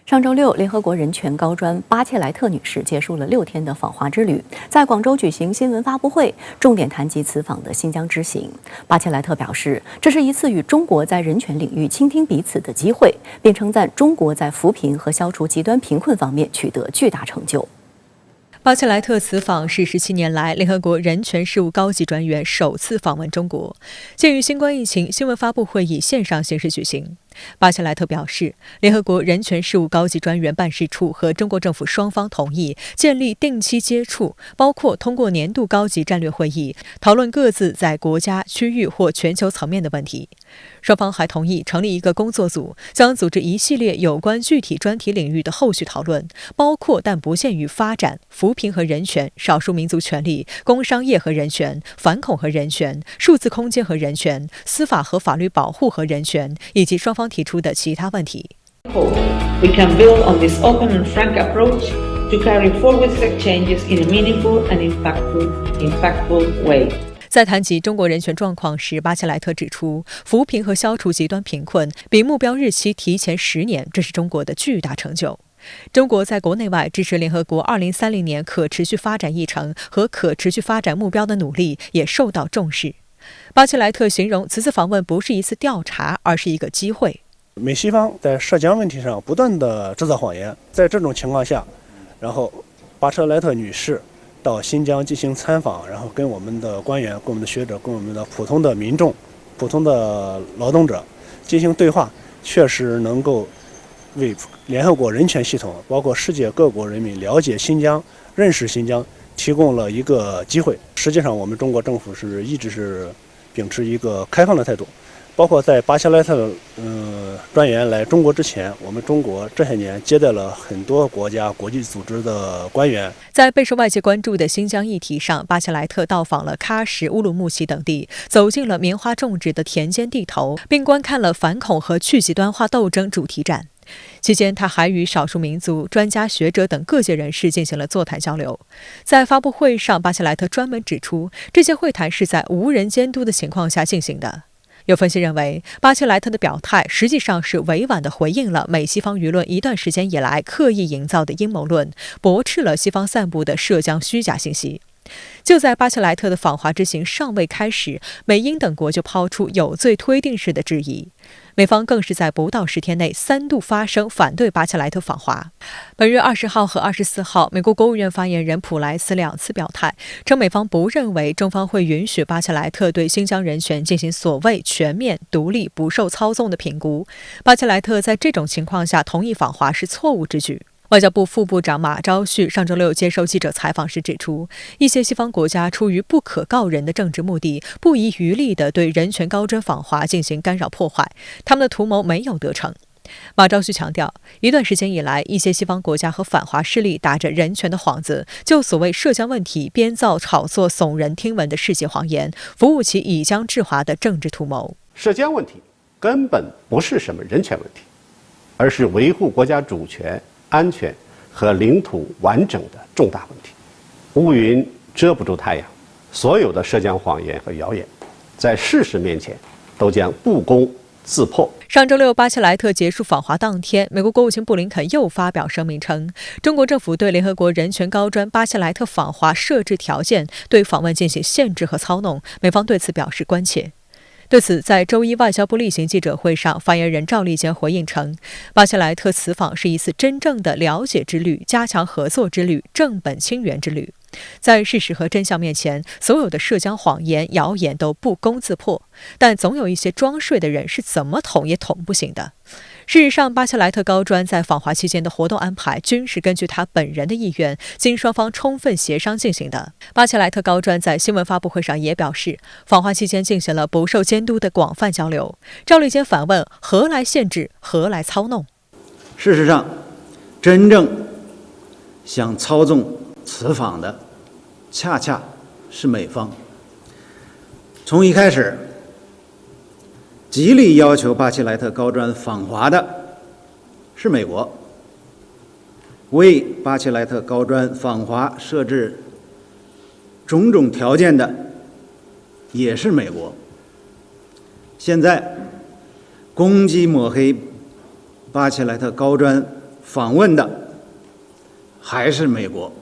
上周六，联合国人权高专巴切莱特女士结束了6天的访华之旅，在广州举行新闻发布会，重点谈及此访的新疆之行。巴切莱特表示，这是一次与中国在人权领域倾听彼此的机会，并称赞中国在扶贫和消除极端贫困方面取得巨大成就。巴切莱特此访是17年来联合国人权事务高级专员首次访问中国。鉴于新冠疫情，新闻发布会以线上形式举行。巴切莱特表示，联合国人权事务高级专员办事处和中国政府双方同意建立定期接触，包括通过年度高级战略会议讨论各自在国家、区域或全球层面的问题。双方还同意成立一个工作组，将组织一系列有关具体专题领域的后续讨论，包括但不限于发展、扶贫和人权、少数民族权利、工商业和人权、反恐和人权、数字空间和人权、司法和法律保护和人权，以及双方提出的其他问题。We can build on this open and frank approach to carry forward such changes in a meaningful and impactful way. 在谈及中国人权状况时，巴切莱特指出，扶贫和消除极端贫困比目标日期提前10年，这是中国的巨大成就。中国在国内外支持联合国2030年可持续发展议程和可持续发展目标的努力也受到重视。巴切莱特形容此次访问不是一次调查，而是一个机会。美西方在涉疆问题上不断地制造谎言，在这种情况下，然后巴切莱特女士到新疆进行参访，然后跟我们的官员、跟我们的学者、跟我们的普通的民众、普通的劳动者进行对话，确实能够为联合国人权系统，包括世界各国人民了解新疆、认识新疆提供了一个机会。实际上，我们中国政府一直是秉持一个开放的态度，包括在巴切莱特专员来中国之前，我们中国这些年接待了很多国家、国际组织的官员。在备受外界关注的新疆议题上，巴切莱特到访了喀什、乌鲁木齐等地，走进了棉花种植的田间地头，并观看了反恐和去极端化斗争主题展。期间，他还与少数民族、专家学者等各界人士进行了座谈交流。在发布会上，巴切莱特专门指出，这些会谈是在无人监督的情况下进行的。有分析认为，巴切莱特的表态实际上是委婉地回应了美西方舆论一段时间以来刻意营造的阴谋论，驳斥了西方散布的涉疆虚假信息。就在巴切莱特的访华之行尚未开始，美英等国就抛出有罪推定式的质疑。美方更是在不到10天内3度发声反对巴切莱特访华。本月20号和24号，美国国务院发言人普莱斯2次表态，称美方不认为中方会允许巴切莱特对新疆人权进行所谓全面、独立、不受操纵的评估。巴切莱特在这种情况下同意访华是错误之举。外交部副部长马朝旭上周六接受记者采访时指出，一些西方国家出于不可告人的政治目的，不遗余力地对人权高专访华进行干扰破坏，他们的图谋没有得逞。马朝旭强调，一段时间以来，一些西方国家和反华势力打着人权的幌子，就所谓涉疆问题编造炒作耸人听闻的世界谎言，服务其以疆制华的政治图谋。涉疆问题根本不是什么人权问题，而是维护国家主权、安全和领土完整的重大问题。乌云遮不住太阳，所有的涉疆谎言和谣言，在事实面前都将不攻自破。上周六，巴切莱特结束访华当天，美国国务卿布林肯又发表声明称，中国政府对联合国人权高专巴切莱特访华设置条件，对访问进行限制和操弄，美方对此表示关切。对此，在周一外交部例行记者会上，发言人赵立坚回应称，巴切莱特此访是一次真正的了解之旅、加强合作之旅、正本清源之旅。在事实和真相面前，所有的涉疆谎言、谣言都不攻自破，但总有一些装睡的人是怎么捅也捅不醒的。事实上，巴切莱特高专在访华期间的活动安排均是根据他本人的意愿，经双方充分协商进行的。巴切莱特高专在新闻发布会上也表示，访华期间进行了不受监督的广泛交流。赵立坚反问：何来限制？何来操弄？事实上，真正想操纵此访的，恰恰是美方。从一开始，极力要求巴切莱特高专访华的是美国，为巴切莱特高专访华设置种种条件的也是美国。现在攻击抹黑巴切莱特高专访问的还是美国。